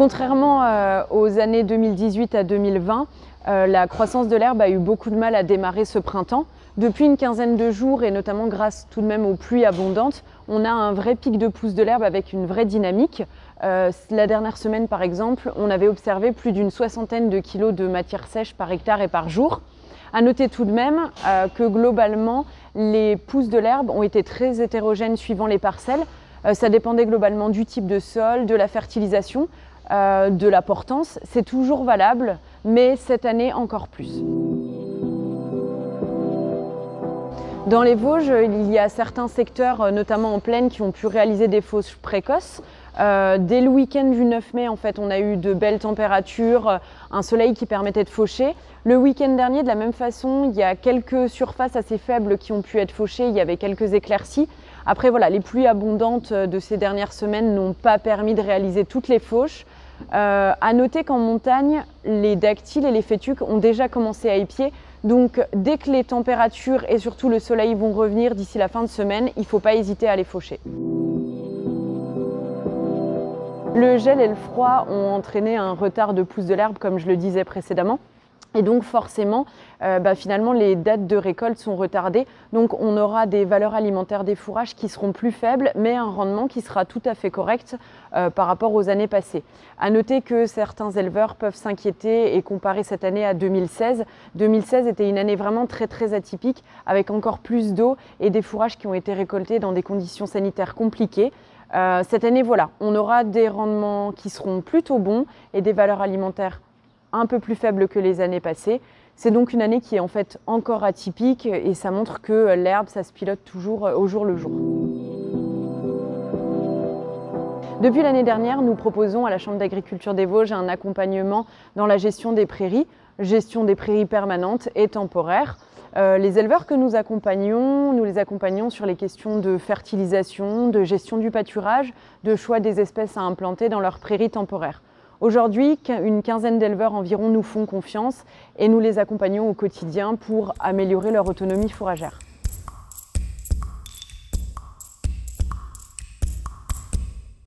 Contrairement aux années 2018 à 2020, la croissance de l'herbe a eu beaucoup de mal à démarrer ce printemps. Depuis une quinzaine de jours, et notamment grâce tout de même aux pluies abondantes, on a un vrai pic de pousse de l'herbe avec une vraie dynamique. La dernière semaine, par exemple, on avait observé plus d'une soixantaine de kilos de matière sèche par hectare et par jour. À noter tout de même que globalement, les pousses de l'herbe ont été très hétérogènes suivant les parcelles. Ça dépendait globalement du type de sol, de la fertilisation, de la portance. C'est toujours valable, mais cette année encore plus. Dans les Vosges, il y a certains secteurs, notamment en plaine, qui ont pu réaliser des fauches précoces. Dès le week-end du 9 mai, en fait, on a eu de belles températures, un soleil qui permettait de faucher. Le week-end dernier, de la même façon, il y a quelques surfaces assez faibles qui ont pu être fauchées, il y avait quelques éclaircies. Après, voilà, les pluies abondantes de ces dernières semaines n'ont pas permis de réaliser toutes les fauches. À noter qu'en montagne, les dactyles et les fétuques ont déjà commencé à épier. Donc, dès que les températures et surtout le soleil vont revenir d'ici la fin de semaine, il ne faut pas hésiter à les faucher. Le gel et le froid ont entraîné un retard de pousse de l'herbe, comme je le disais précédemment. Et donc forcément, finalement, les dates de récolte sont retardées. Donc on aura des valeurs alimentaires des fourrages qui seront plus faibles, mais un rendement qui sera tout à fait correct par rapport aux années passées. À noter que certains éleveurs peuvent s'inquiéter et comparer cette année à 2016. 2016 était une année vraiment très atypique, avec encore plus d'eau et des fourrages qui ont été récoltés dans des conditions sanitaires compliquées. Cette année, voilà, on aura des rendements qui seront plutôt bons et des valeurs alimentaires un peu plus faibles que les années passées. C'est donc une année qui est en fait encore atypique et ça montre que l'herbe, ça se pilote toujours au jour le jour. Depuis l'année dernière, nous proposons à la Chambre d'agriculture des Vosges un accompagnement dans la gestion des prairies permanentes et temporaires. Les éleveurs que nous les accompagnons sur les questions de fertilisation, de gestion du pâturage, de choix des espèces à implanter dans leurs prairies temporaires. Aujourd'hui, une quinzaine d'éleveurs environ nous font confiance et nous les accompagnons au quotidien pour améliorer leur autonomie fourragère.